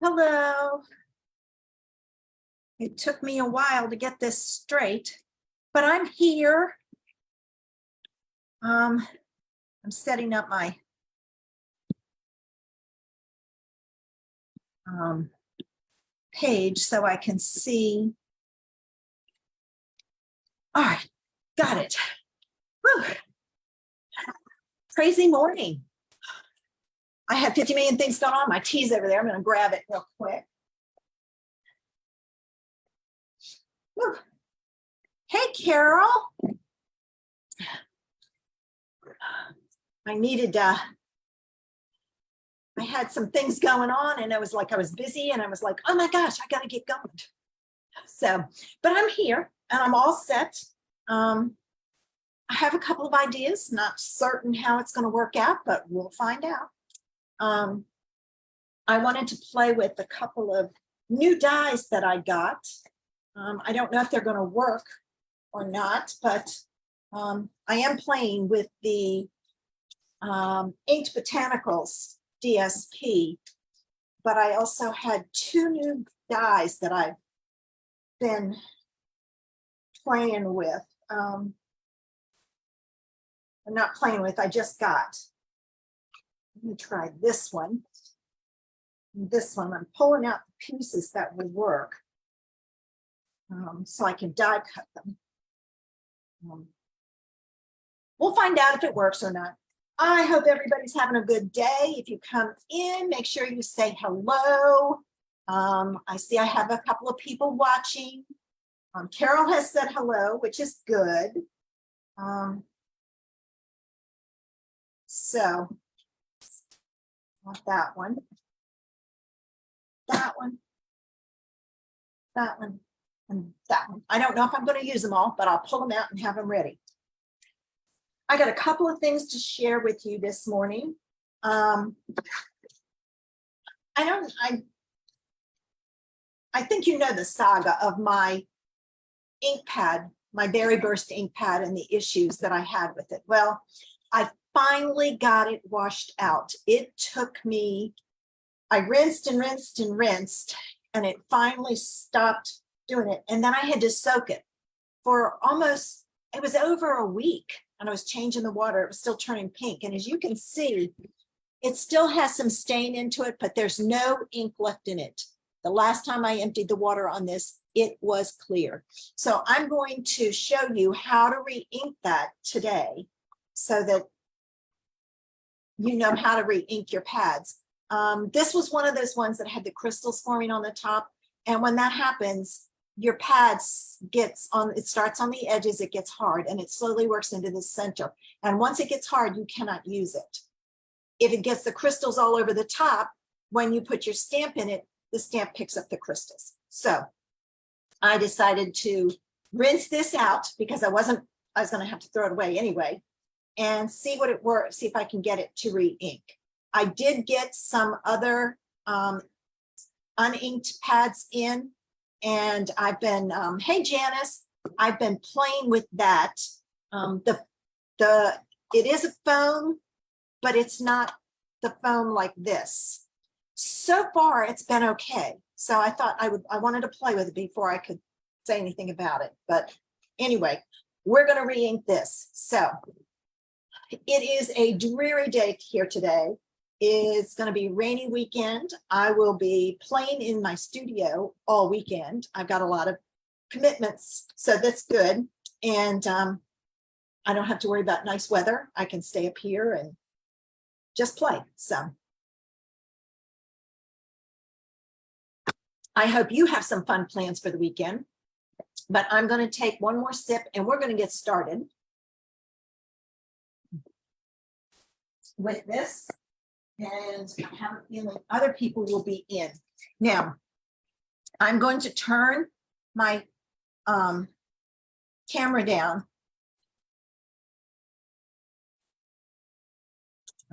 Hello. It took me a while to get this straight, but I'm here. I'm setting up my page so I can see. All right, got it. Whew. Crazy morning. I had 50 million things going on. My tea's over there. I'm going to grab it real quick. Whew. Hey, Carol. I had some things going on and I was busy and I was like, oh my gosh, I got to get going. So, but I'm here and I'm all set. I have a couple of ideas, not certain how it's going to work out, but we'll find out. I wanted to play with a couple of new dies that I got. I don't know if they're going to work or not, but I am playing with the Inked Botanicals DSP, but I also had two new dies that I've been playing with. I'm not playing with, I just got. Let me try this one. This one, I'm pulling out the pieces that will work so I can die cut them. We'll find out if it works or not. I hope everybody's having a good day. If you come in, make sure you say hello. I see I have a couple of people watching. Carol has said hello, which is good. So, not that one. That one. That one. And that one. I don't know if I'm going to use them all, but I'll pull them out and have them ready. I got a couple of things to share with you this morning. I think you know the saga of my ink pad, my Berry Burst ink pad and the issues that I had with it. Well, I finally got it washed out. It took me, I rinsed and rinsed and rinsed, and it finally stopped doing it. And then I had to soak it for almost, it was over a week. And I was changing the water, it was still turning pink. And as you can see, it still has some stain into it, but there's no ink left in it. The last time I emptied the water on this, it was clear. So I'm going to show you how to re-ink that today so that you know how to re-ink your pads. This was one of those ones that had the crystals forming on the top. And when that happens, your pads it starts on the edges, it gets hard, and it slowly works into the center. And once it gets hard, you cannot use it. If it gets the crystals all over the top, when you put your stamp in it, the stamp picks up the crystals. So I decided to rinse this out because I was going to have to throw it away anyway, and see what it works, see if I can get it to re-ink. I did get some other uninked pads in. And I've been, hey Janice, I've been playing with that. It is a foam, but it's not the foam like this. So far, it's been okay. So I thought I wanted to play with it before I could say anything about it. But anyway, we're going to re-ink this. So it is a dreary day here today. It's going to be rainy weekend. I will be playing in my studio all weekend. I've got a lot of commitments, so that's good. And I don't have to worry about nice weather. I can stay up here and just play. So I hope you have some fun plans for the weekend. But I'm going to take one more sip and we're going to get started with this. And I have a feeling other people will be in. Now, I'm going to turn my camera down.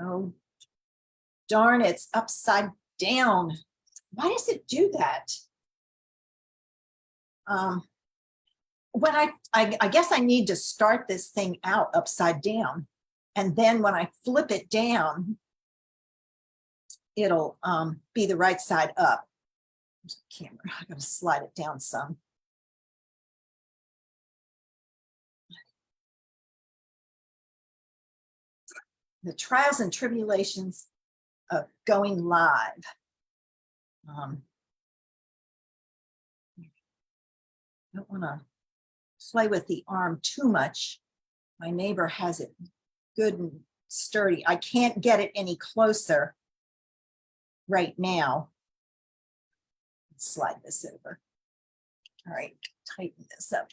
Oh, darn, it's upside down. Why does it do that? When I guess I need to start this thing out upside down. And then when I flip it down, it'll be the right side up. Camera, I gotta slide it down some. The trials and tribulations of going live. Don't want to play with the arm too much. My neighbor has it good and sturdy. I can't get it any closer right now. Slide this over. All right, tighten this up.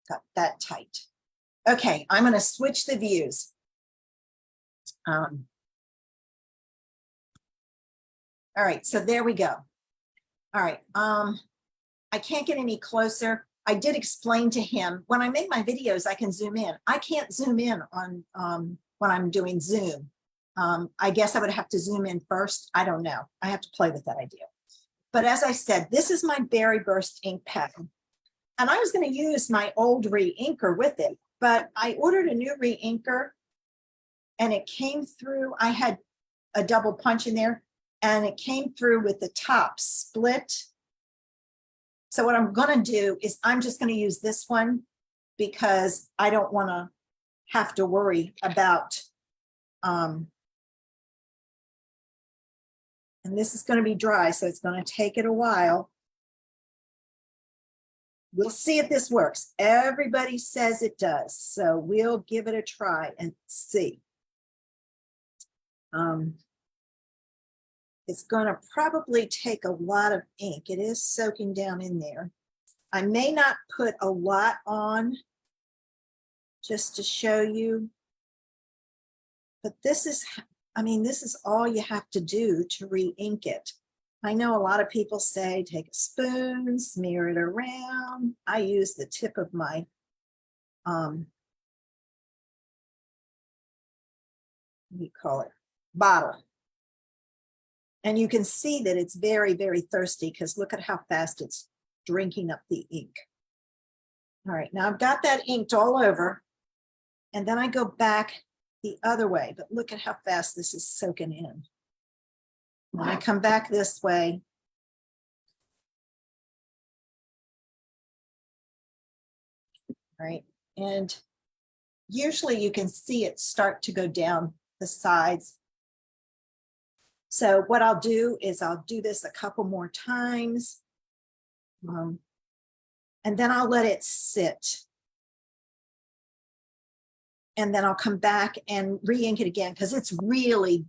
Got that tight. Okay, I'm going to switch the views. All right, so there we go. All right, I can't get any closer. I did explain to him when I make my videos, I can zoom in. I can't zoom in on when I'm doing Zoom. I guess I would have to zoom in first. I don't know. I have to play with that idea. But as I said, this is my Berry Burst ink pen. And I was going to use my old re-inker with it, but I ordered a new re-inker and it came through. I had a double punch in there and it came through with the top split. So what I'm going to do is I'm just going to use this one because I don't want to have to worry about, and this is going to be dry, so it's going to take it a while. We'll see if this works. Everybody says it does, so we'll give it a try and see. It's going to probably take a lot of ink. It is soaking down in there. I may not put a lot on just to show you, but this is, I mean, this is all you have to do to re-ink it. I know a lot of people say take a spoon, smear it around. I use the tip of my what do you call it? Bottle. And you can see that it's very, very thirsty because look at how fast it's drinking up the ink. All right, now I've got that inked all over, and then I go back the other way, but look at how fast this is soaking in. When I come back this way, right, and usually you can see it start to go down the sides. So what I'll do is I'll do this a couple more times, and then I'll let it sit. And then I'll come back and re-ink it again because it's really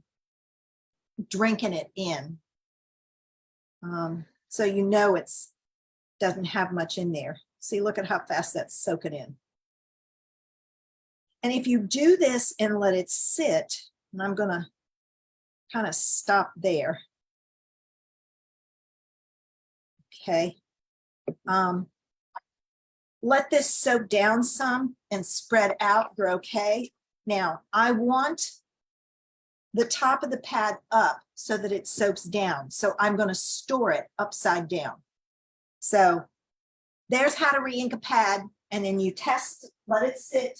drinking it in. So you know it's doesn't have much in there. See, look at how fast that's soaking in. And if you do this and let it sit, and I'm going to kind of stop there. Okay. Let this soak down some and spread out. You're okay. Now, I want the top of the pad up so that it soaks down. So I'm going to store it upside down. So there's how to re-ink a pad, and then you test, let it sit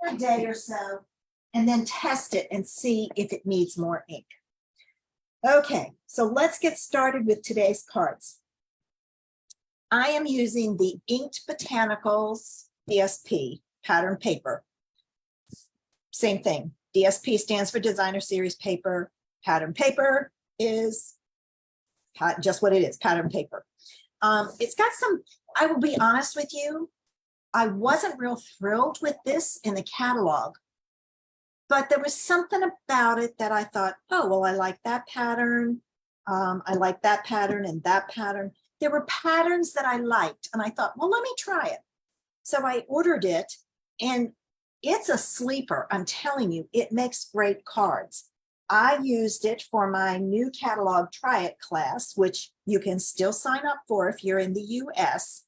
for a day or so, and then test it and see if it needs more ink. Okay, so let's get started with today's cards. I am using the Inked Botanicals DSP pattern paper. Same thing. DSP stands for Designer Series Paper. Pattern paper is just what it is, pattern paper. It's got some, I will be honest with you, I wasn't real thrilled with this in the catalog, but there was something about it that I thought, oh, well, I like that pattern. I like that pattern and that pattern. There were patterns that I liked, and I thought, well, let me try it. So I ordered it, and it's a sleeper. I'm telling you, it makes great cards. I used it for my new catalog Try It class, which you can still sign up for if you're in the US.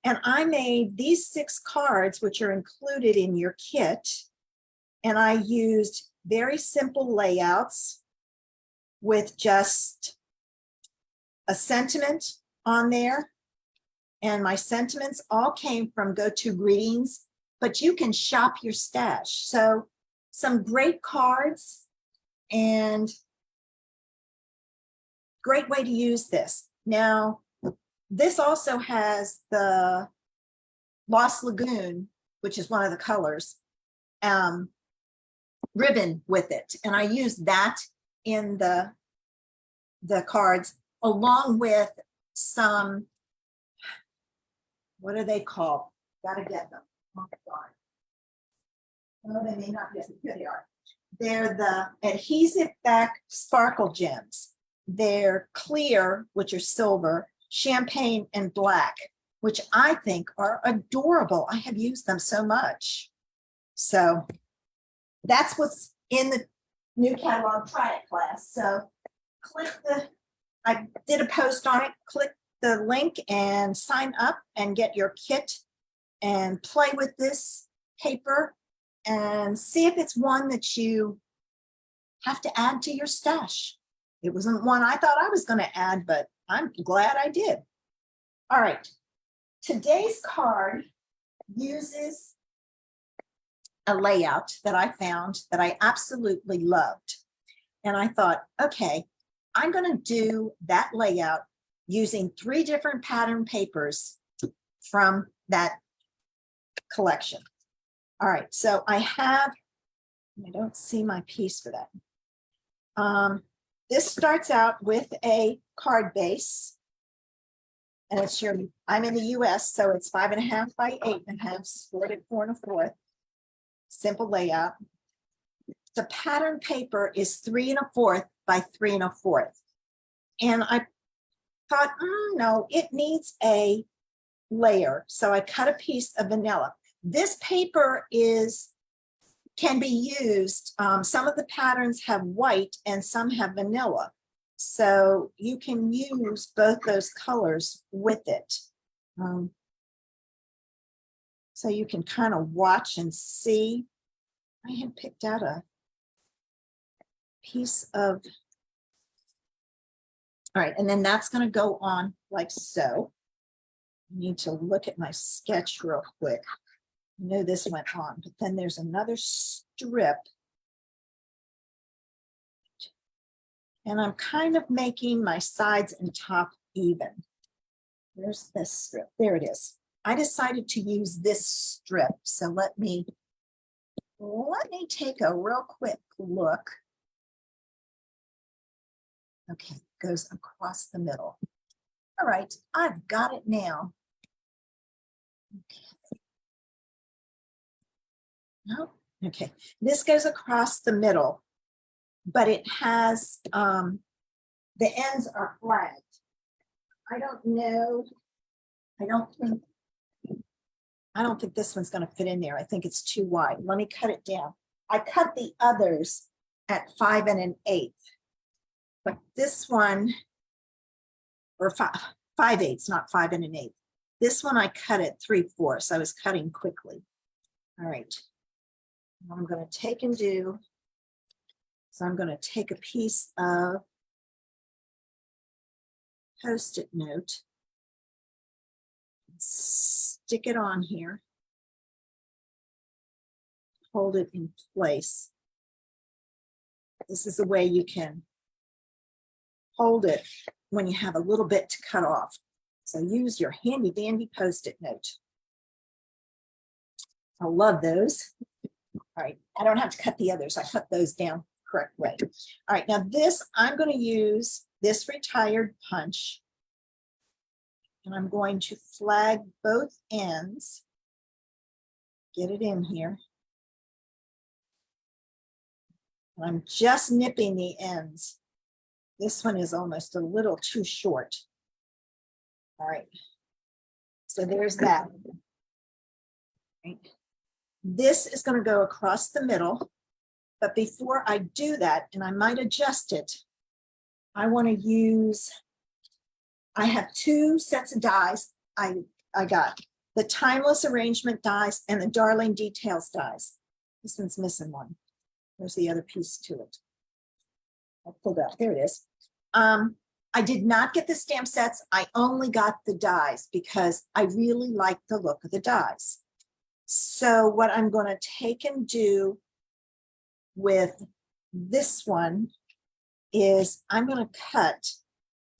And I made these 6 cards, which are included in your kit. And I used very simple layouts with just a sentiment on there. And my sentiments all came from Go To Greetings, but you can shop your stash. So some great cards, and great way to use this. Now, this also has the Lost Lagoon, which is one of the colors, ribbon with it. And I use that in the cards along with some, what are they called? Gotta get them. Oh, darn. Oh, they may not be. Here they are. They're the adhesive back sparkle gems. They're clear, which are silver, champagne, and black, which I think are adorable. I have used them so much. So that's what's in the new catalog Try It class. So click I did a post on it, click the link and sign up and get your kit and play with this paper and see if it's one that you have to add to your stash. It wasn't one I thought I was going to add, but I'm glad I did. All right. Today's card uses a layout that I found that I absolutely loved. And I thought, okay, I'm going to do that layout using 3 different pattern papers from that collection. All right, so I don't see my piece for that. This starts out with a card base, and it's I'm in the US, so it's 5.5 by 8.5, 4 4 simple layout. The pattern paper is 3 1/4 by 3 1/4. And I thought, no, it needs a layer. So I cut a piece of vanilla. This paper can be used. Some of the patterns have white and some have vanilla. So you can use both those colors with it. So you can kind of watch and see. I had picked out a piece of, all right, and then that's going to go on like so. I need to look at my sketch real quick. I know this went on, but then there's another strip. And I'm kind of making my sides and top even. There's this strip. There it is. I decided to use this strip. So let me take a real quick look. Okay, goes across the middle. All right, I've got it now. Okay. No, okay. This goes across the middle, but it has the ends are flagged. I don't know. I don't think this one's going to fit in there. I think it's too wide. Let me cut it down. I cut the others at 5 1/8, but this one, or 5/8, not 5 1/8. This one I cut at 3/4. I was cutting quickly. All right. What I'm going to take and do is I'm going to take a piece of Post-it note, stick it on here, hold it in place. This is the way you can hold it when you have a little bit to cut off. So use your handy dandy Post-it note. I love those. All right, I don't have to cut the others. I cut those down correct way. All right, now this, I'm going to use this retired punch, and I'm going to flag both ends, get it in here. And I'm just nipping the ends. This one is almost a little too short. All right, so there's that. Right. This is going to go across the middle, but before I do that, and I might adjust it, I want to use, I have 2 sets of dies I got, the Timeless Arrangement dies and the Darling Details dies. This one's missing one. There's the other piece to it. I pulled out, there it is. I did not get the stamp sets. I only got the dies because I really like the look of the dies. So what I'm going to take and do with this one is I'm going to cut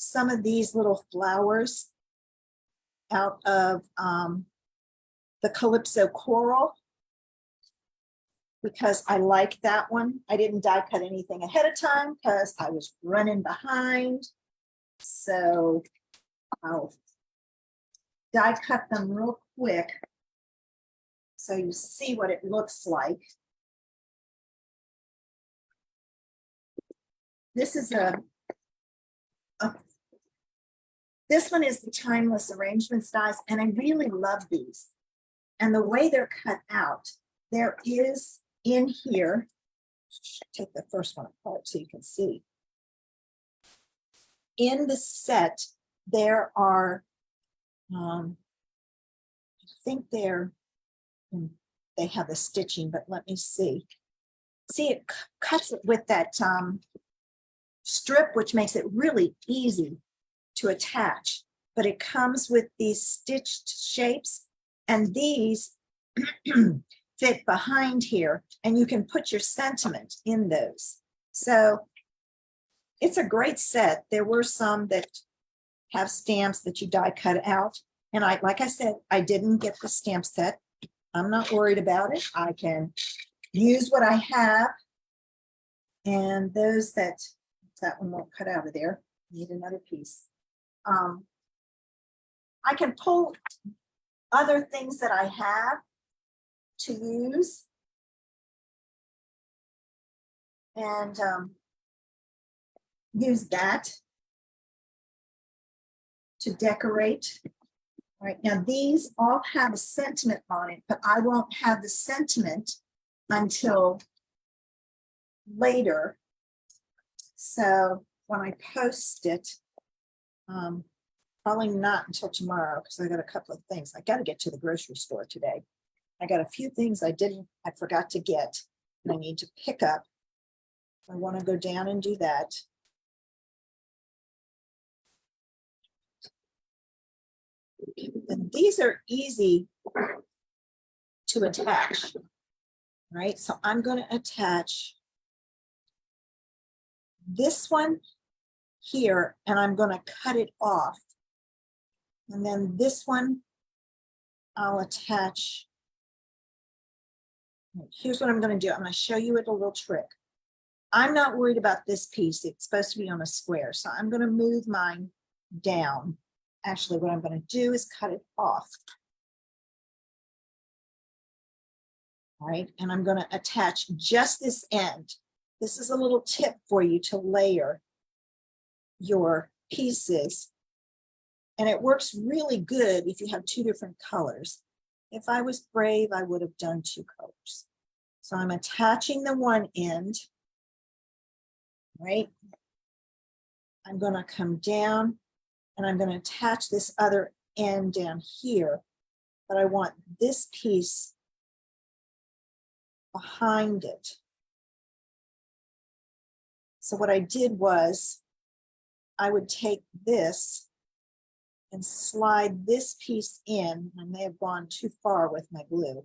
some of these little flowers out of the Calypso Coral because I like that one. I didn't die cut anything ahead of time because I was running behind. So I'll die cut them real quick so you see what it looks like. This is this one is the Timeless Arrangements dies, and I really love these. And the way they're cut out, there is in here, take the first one apart so you can see. In the set, there are, I think they have the stitching, but let me see. See, it cuts it with that strip, which makes it really easy to attach, but it comes with these stitched shapes, and these fit behind here, and you can put your sentiment in those. So it's a great set. There were some that have stamps that you die cut out, and like I said, I didn't get the stamp set. I'm not worried about it. I can use what I have, and those that one won't cut out of there. Need another piece. I can pull other things that I have to use and use that to decorate. All right, now these all have a sentiment on it, but I won't have the sentiment until later. So when I post it, probably not until tomorrow because I got a couple of things. I got to get to the grocery store today. I got a few things I forgot to get and I need to pick up. I want to go down and do that. And these are easy to attach, right? So I'm going to attach this one here and I'm going to cut it off. And then this one, I'll attach. Here's what I'm going to do. I'm going to show you a little trick. I'm not worried about this piece. It's supposed to be on a square. So I'm going to move mine down. Actually, what I'm going to do is cut it off. All right. And I'm going to attach just this end. This is a little tip for you to layer your pieces. And it works really good if you have two different colors. If I was brave, I would have done two colors. So I'm attaching the one end, right? I'm going to come down and I'm going to attach this other end down here, but I want this piece behind it. So what I did was I would take this and slide this piece in. I may have gone too far with my glue.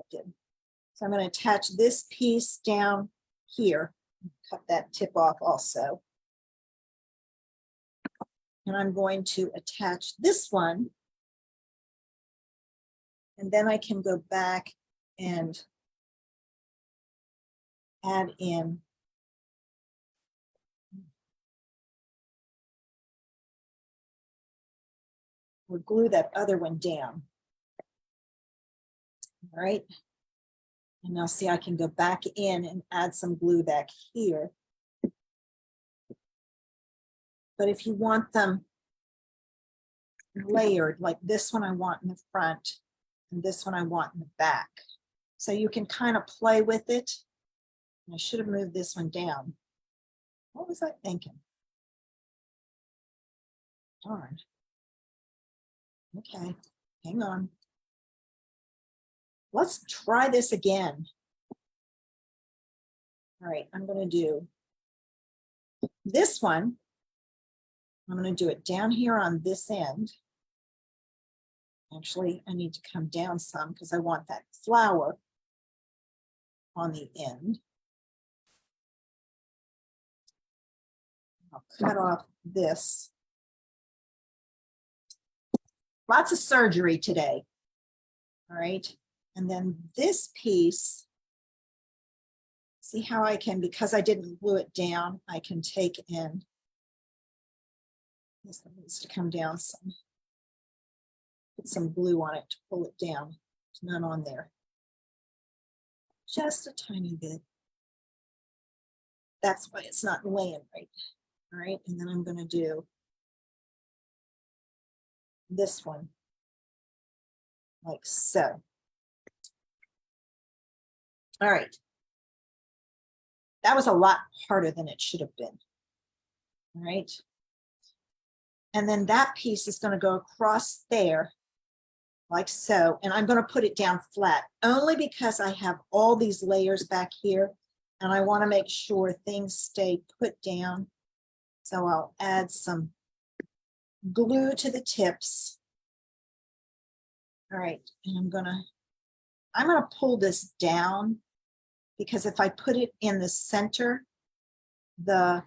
I did. So I'm going to attach this piece down here. Cut that tip off also. And I'm going to attach this one. And then I can go back and add in or glue that other one down. All right. And now see, I can go back in and add some glue back here. But if you want them layered, like this one I want in the front and this one I want in the back. So you can kind of play with it. I should have moved this one down. What was I thinking? Darn. Okay, hang on. Let's try this again. All right, I'm going to do this one. I'm going to do it down here on this end. Actually, I need to come down some because I want that flower on the end. I'll cut off this. Lots of surgery today. All right. And then this piece, see how I can, because I didn't glue it down, I can take in, this one needs to come down some, put some glue on it to pull it down. There's none on there. Just a tiny bit. That's why it's not laying right. All right, and then I'm going to do this one like so. All right. That was a lot harder than it should have been. All right. And then that piece is going to go across there like so. And I'm going to put it down flat only because I have all these layers back here and I want to make sure things stay put down. So I'll add some glue to the tips. All right. And I'm going to pull this down because if I put it in the center, I'm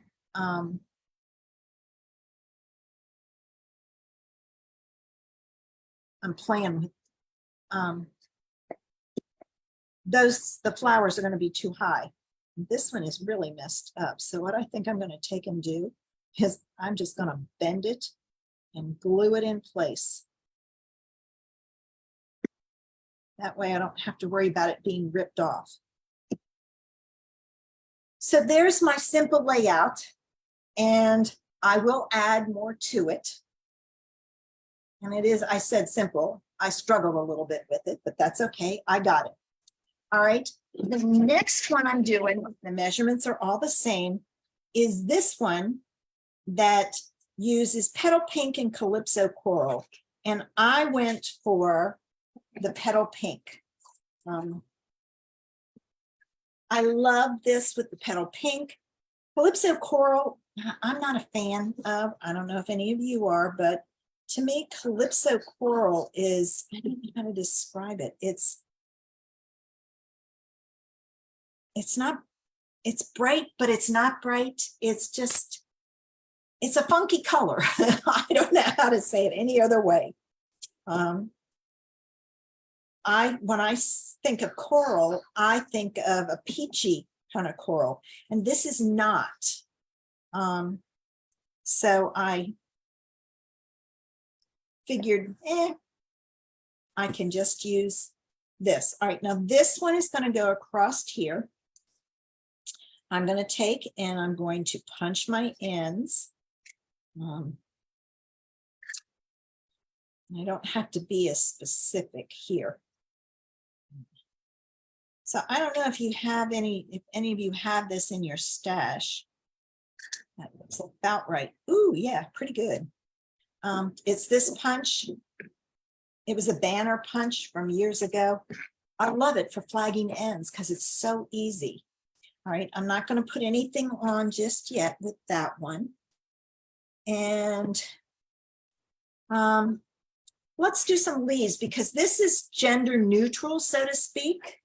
playing with the flowers are going to be too high. This one is really messed up. So what I think I'm going to take and do is I'm just going to bend it and glue it in place. That way I don't have to worry about it being ripped off. So there's my simple layout, and I will add more to it. And it is, I said simple. I struggled a little bit with it, but that's okay. I got it. All right. The next one I'm doing, the measurements are all the same, is this one that uses Petal Pink and Calypso Coral. And I went for the Petal Pink. I love this with the Petal Pink. Calypso Coral, I'm not a fan of. I don't know if any of you are, but to me, Calypso Coral is, I don't know how to describe it. It's not, it's bright, but it's not bright. It's just, it's a funky color. I don't know how to say it any other way. When I think of coral, I think of a peachy kind of coral, and this is not. So I figured, I can just use this. All right, now this one is going to go across here. I'm going to take and I'm going to punch my ends. I don't have to be as specific here. So I don't know if you have if any of you have this in your stash. That looks about right. Ooh, yeah, pretty good. It's this punch. It was a banner punch from years ago. I love it for flagging ends because it's so easy. All right, I'm not going to put anything on just yet with that one. And let's do some leaves because this is gender neutral, so to speak.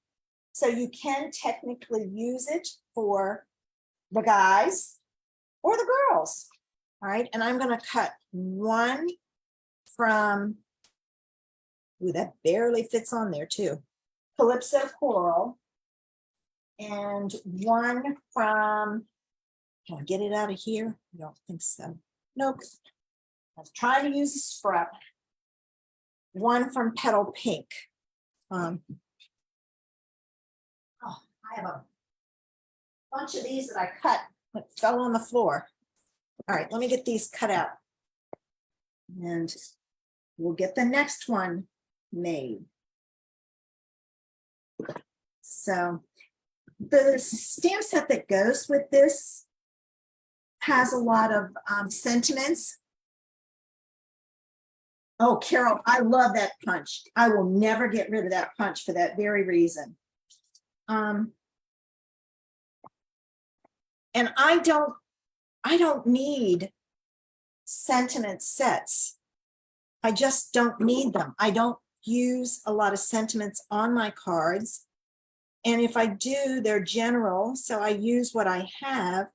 So you can technically use it for the guys or the girls. All right, and I'm going to cut one from, ooh, that barely fits on there too, Calypso Coral, and one from, can I get it out of here? I don't think so. Nope. I was trying to use a scrap. One from Petal Pink. Oh, I have a bunch of these that I cut that fell on the floor. All right, let me get these cut out. And we'll get the next one made. So the stamp set that goes with this has a lot of sentiments. Oh, Carol, I love that punch. I will never get rid of that punch for that very reason. And I don't need sentiment sets. I just don't need them. I don't use a lot of sentiments on my cards. And if I do, they're general. So I use what I have.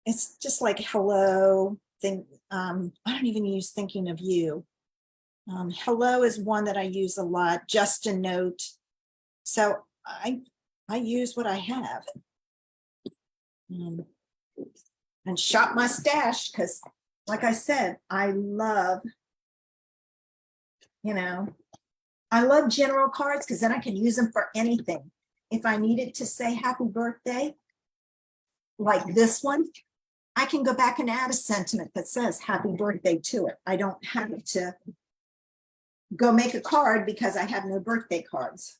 it's just like hello thing. I don't even use thinking of you. Hello is one that I use a lot, just a note. So I use what I have. And shop my stash because, like I said, I love, I love general cards because then I can use them for anything. If I needed to say happy birthday, like this one, I can go back and add a sentiment that says happy birthday to it. I don't have to go make a card because I have no birthday cards.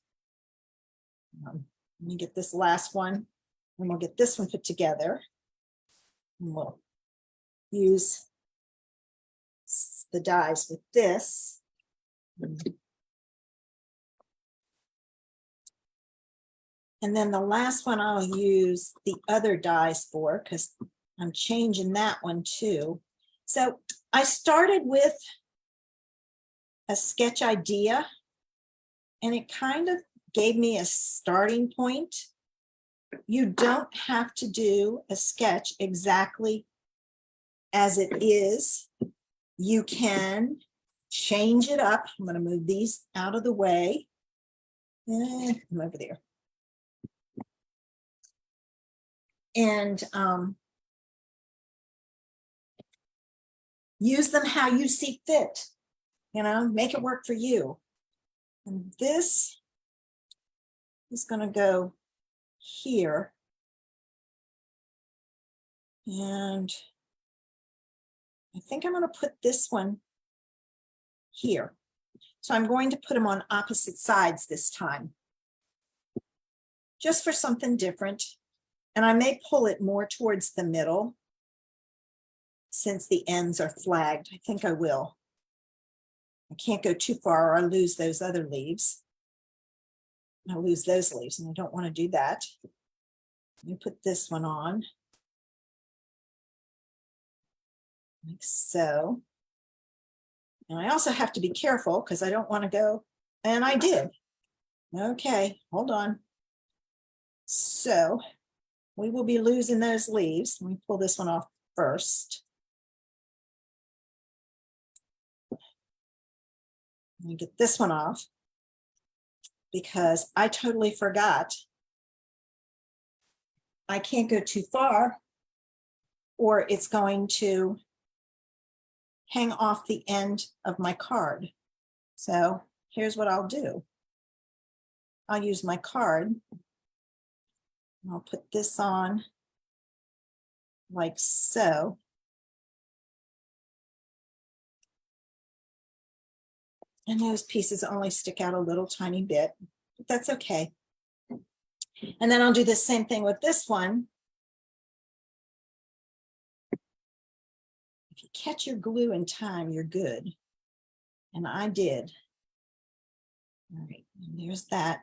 Let me get this last one and we'll get this one put together. And we'll use the dies with this. And then the last one I'll use the other dies for because I'm changing that one too. So I started with a sketch idea and it kind of gave me a starting point. You don't have to do a sketch exactly as it is. You can change it up. I'm going to move these out of the way. And come over there. And use them how you see fit. Make it work for you. And this is going to go here. And I think I'm going to put this one here. So I'm going to put them on opposite sides this time, just for something different. And I may pull it more towards the middle since the ends are flagged. I think I will. I can't go too far or I lose those other leaves. I lose those leaves and I don't want to do that. Let me put this one on. Like so. And I also have to be careful because I don't want to go, and I did. Okay, hold on. So we will be losing those leaves. Let me pull this one off first. Let me get this one off because I totally forgot. I can't go too far or it's going to hang off the end of my card. So here's what I'll do. I'll use my card. I'll put this on like so. And those pieces only stick out a little tiny bit, but that's okay. And then I'll do the same thing with this one. If you catch your glue in time, you're good. And I did. All right, and there's that.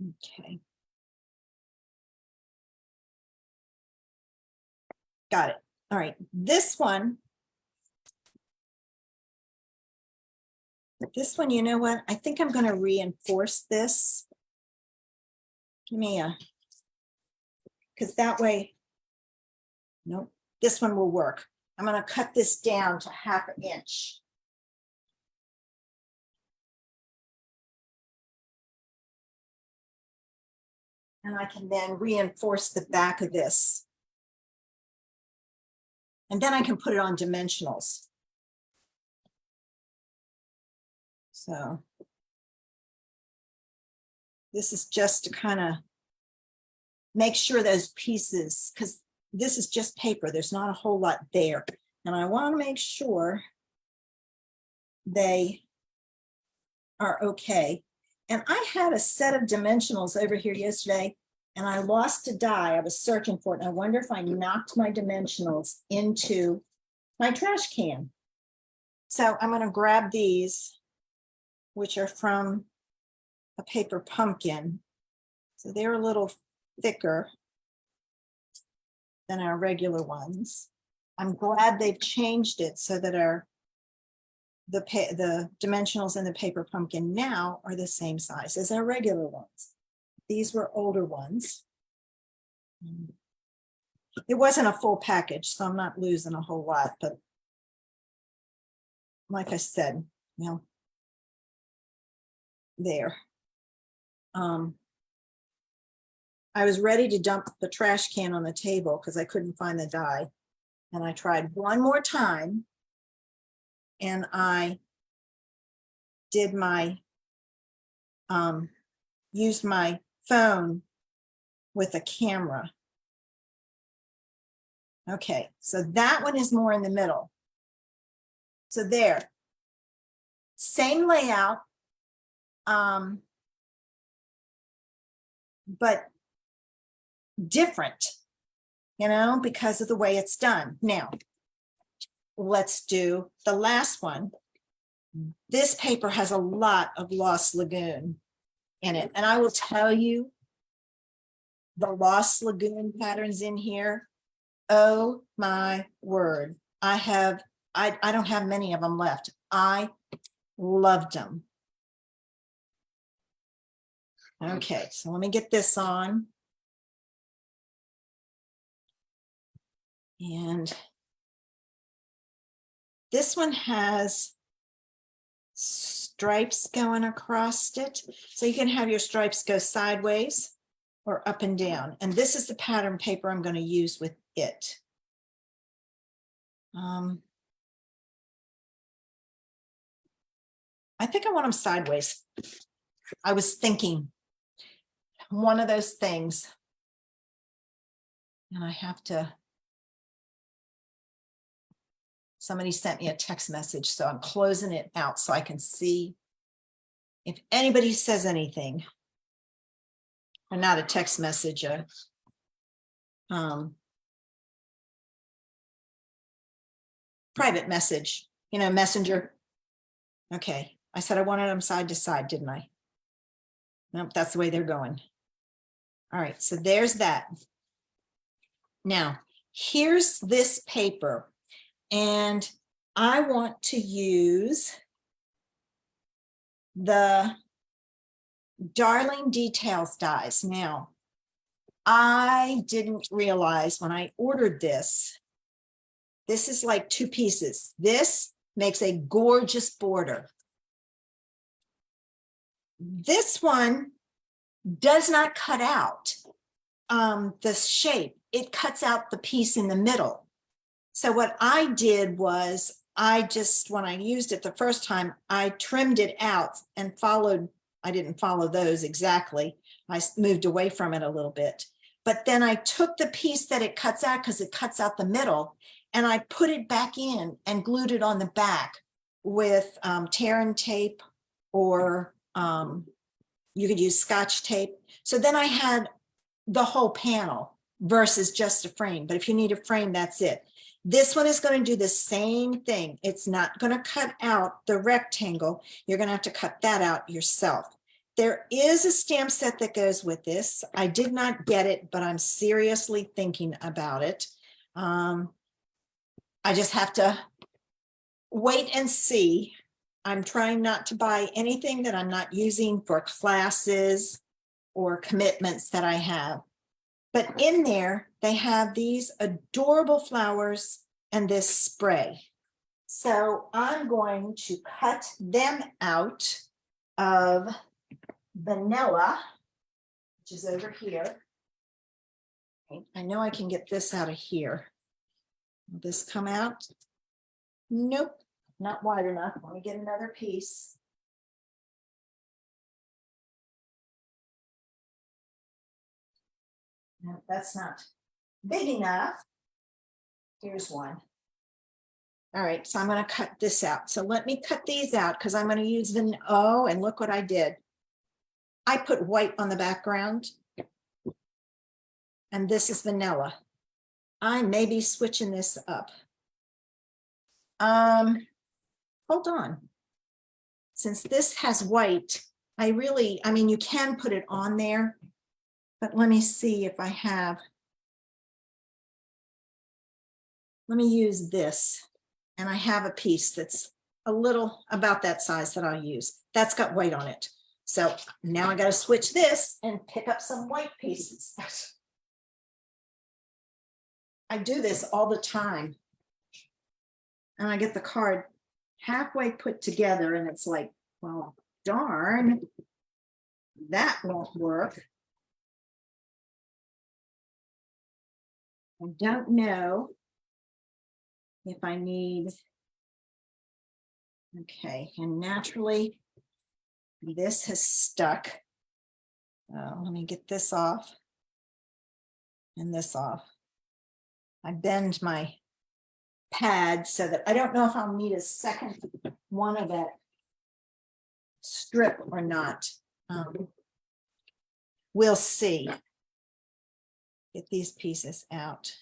Okay. Got it. All right, this one, you know what? I think I'm going to reinforce this. Give me a, because that way, nope, this one will work. I'm going to cut this down to 1/2 inch. And I can then reinforce the back of this. And then I can put it on dimensionals. So this is just to kind of make sure those pieces, because this is just paper, there's not a whole lot there. And I want to make sure they are okay. And I had a set of dimensionals over here yesterday and I lost a die. I was searching for it. And I wonder if I knocked my dimensionals into my trash can. So I'm going to grab these, which are from a paper pumpkin. So they're a little thicker than our regular ones. I'm glad they've changed it so that our the dimensionals in the paper pumpkin now are the same size as our regular ones. These were older ones. It wasn't a full package, so I'm not losing a whole lot, but like I said, you know, there. I was ready to dump the trash can on the table because I couldn't find the die. And I tried one more time, and I did my, used my phone with a camera. Okay, so that one is more in the middle. So there, same layout, but different, you know, because of the way it's done. Now, let's do the last one. This paper has a lot of Lost Lagoon in it. And I will tell you, the Lost Lagoon patterns in here, oh my word. I don't have many of them left. I loved them. Okay, so let me get this on. And this one has stripes going across it. So you can have your stripes go sideways or up and down. And this is the pattern paper I'm going to use with it. I think I want them sideways. I was thinking one of those things. And I have to, somebody sent me a text message, so I'm closing it out so I can see if anybody says anything. Or not a text message, private message, you know, messenger. Okay, I said I wanted them side to side, didn't I? Nope, that's the way they're going. All right, so there's that. Now, here's this paper, and I want to use the Darling Details dies. Now, I didn't realize when I ordered this, this is like 2 pieces. This makes a gorgeous border. This one does not cut out the shape. It cuts out the piece in the middle. So what I did was when I used it the first time, I trimmed it out and followed. I didn't follow those exactly. I moved away from it a little bit. But then I took the piece that it cuts out, because it cuts out the middle, and I put it back in and glued it on the back with tear tape, or you could use Scotch tape. So then I had the whole panel versus just a frame. But if you need a frame, that's it. This one is going to do the same thing. It's not going to cut out the rectangle. You're going to have to cut that out yourself. There is a stamp set that goes with this. I did not get it, but I'm seriously thinking about it. I just have to wait and see. I'm trying not to buy anything that I'm not using for classes or commitments that I have. But in there, they have these adorable flowers and this spray. So I'm going to cut them out of Vanilla, which is over here. I know I can get this out of here. Will this come out? Nope, not wide enough. Let me get another piece. No, that's not big enough. Here's one. All right, so I'm going to cut this out. So let me cut these out, because I'm going to use the, oh, and look what I did. I put white on the background, and this is vanilla. I may be switching this up. Hold on. Since this has white, I mean, you can put it on there, but let me see if I have. Let me use this, and I have a piece that's a little about that size that I'll use. That's got white on it. So now I got to switch this and pick up some white pieces. I do this all the time. And I get the card halfway put together and it's like, well, darn, that won't work. I don't know if I need, okay, and naturally this has stuck. Let me get this off and this off. I bend my pad so that I don't know if I'll need a second one of that strip or not. We'll see. Get these pieces out.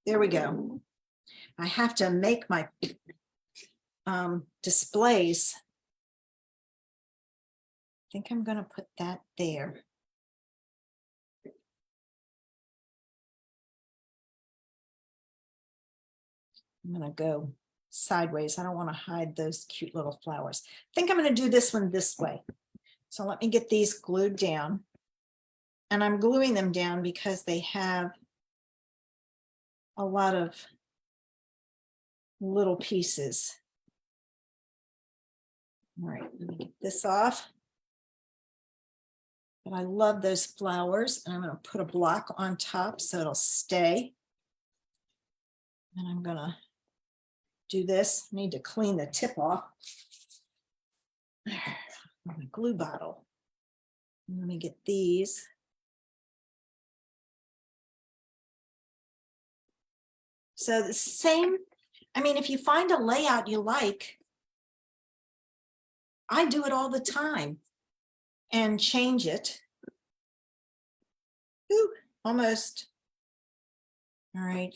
There we go. I have to make my displays. I think I'm going to put that there. I'm going to go sideways. I don't want to hide those cute little flowers. I think I'm going to do this one this way. So let me get these glued down. And I'm gluing them down because they have a lot of little pieces. All right, let me get this off. But I love those flowers, and I'm going to put a block on top so it'll stay. And I'm going to do this. I need to clean the tip off. My glue bottle. Let me get these. So the same, I mean, if you find a layout you like, I do it all the time and change it. Ooh, almost. All right.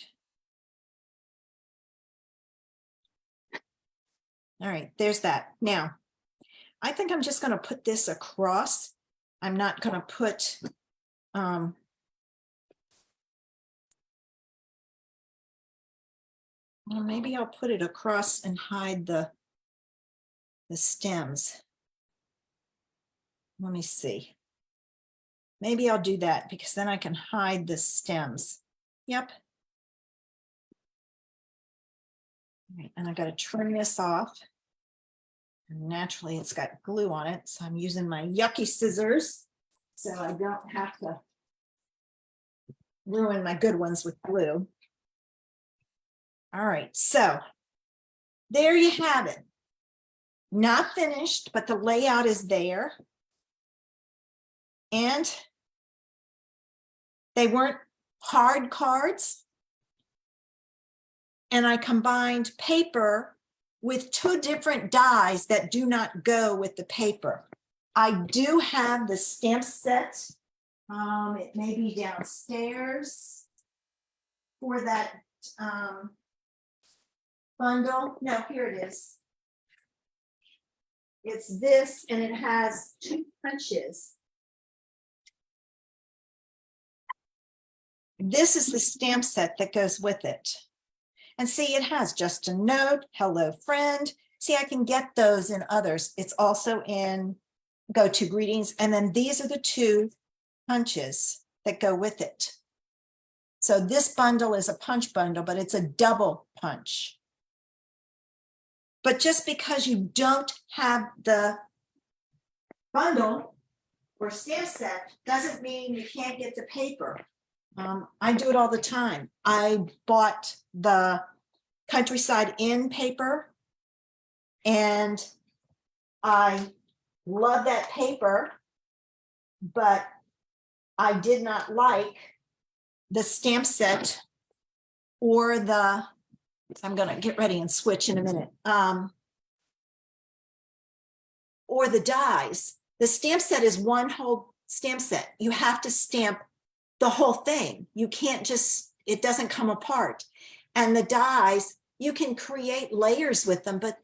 All right, there's that. Now, I think I'm just going to put this across. I'm not going to put, well, maybe I'll put it across and hide the stems. Let me see. Maybe I'll do that because then I can hide the stems. Yep. All right, and I got to trim this off. And naturally, it's got glue on it, so I'm using my yucky scissors so I don't have to ruin my good ones with glue. All right, so there you have it. Not finished, but the layout is there. And they weren't hard cards. And I combined paper with 2 different dies that do not go with the paper. I do have the stamp set. It may be downstairs for that bundle. No, here it is. It's this, and it has 2 punches. This is the stamp set that goes with it. And see, it has just a note, hello friend. See, I can get those in others. It's also in Go To Greetings. And then these are the 2 punches that go with it. So this bundle is a punch bundle, but it's a double punch. But just because you don't have the bundle or stamp set doesn't mean you can't get the paper. I do it all the time. I bought the Countryside Inn paper and I love that paper, but I did not like the stamp set or the, I'm going to get ready and switch in a minute, or the dies. The stamp set is one whole stamp set. You have to stamp the whole thing. You can't just, it doesn't come apart. And the dies, you can create layers with them, but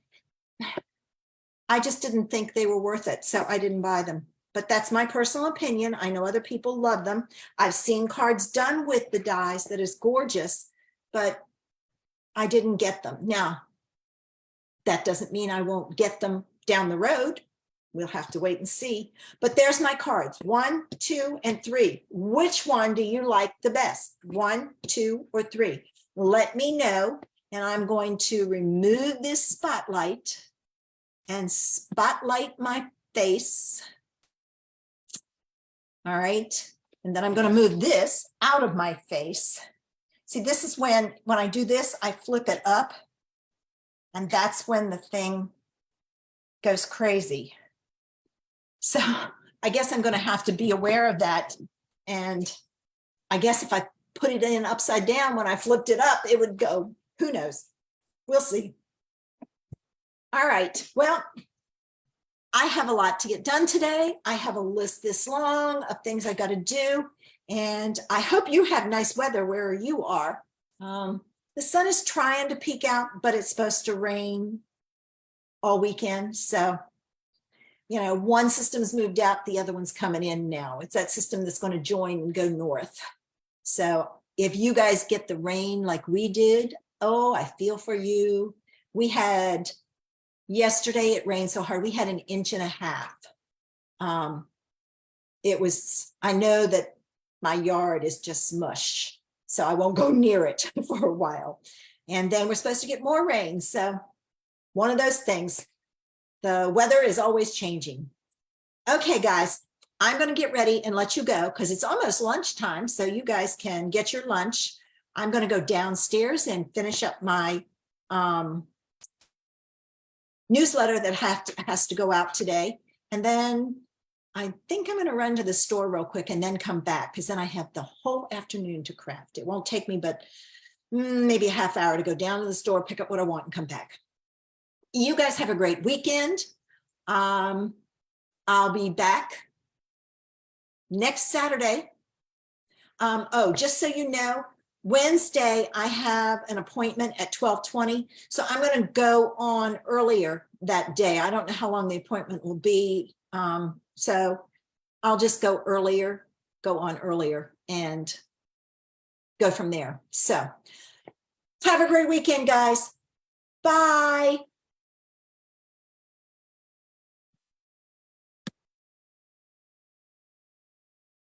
I just didn't think they were worth it. So I didn't buy them. But that's my personal opinion. I know other people love them. I've seen cards done with the dies that is gorgeous, but I didn't get them. Now, that doesn't mean I won't get them down the road. We'll have to wait and see. But there's my cards, 1, 2, and 3. Which one do you like the best? 1, 2, or 3? Let me know. And I'm going to remove this spotlight and spotlight my face. All right. And then I'm going to move this out of my face. See, this is when I do this, I flip it up. And that's when the thing goes crazy. So I guess I'm going to have to be aware of that. And I guess if I put it in upside down, when I flipped it up, it would go, who knows? We'll see. All right. Well, I have a lot to get done today. I have a list this long of things I got to do. And I hope you have nice weather where you are. The sun is trying to peek out, but it's supposed to rain all weekend. So, you know, one system's moved out, the other one's coming in now. It's that system that's going to join and go north. So if you guys get the rain like we did, oh, I feel for you. We had, yesterday it rained so hard, we had 1.5 inches. It was, I know that my yard is just mush, so I won't go near it for a while. And then we're supposed to get more rain. So one of those things, the weather is always changing. Okay, guys, I'm going to get ready and let you go because it's almost lunchtime. So you guys can get your lunch. I'm going to go downstairs and finish up my newsletter that has to go out today. And then I think I'm going to run to the store real quick and then come back because then I have the whole afternoon to craft. It won't take me but maybe a half hour to go down to the store, pick up what I want and come back. You guys have a great weekend. I'll be back next Saturday. Oh, just so you know, Wednesday, I have an appointment at 12:20. So I'm going to go on earlier that day. I don't know how long the appointment will be. So I'll just go on earlier and go from there. So have a great weekend, guys. Bye.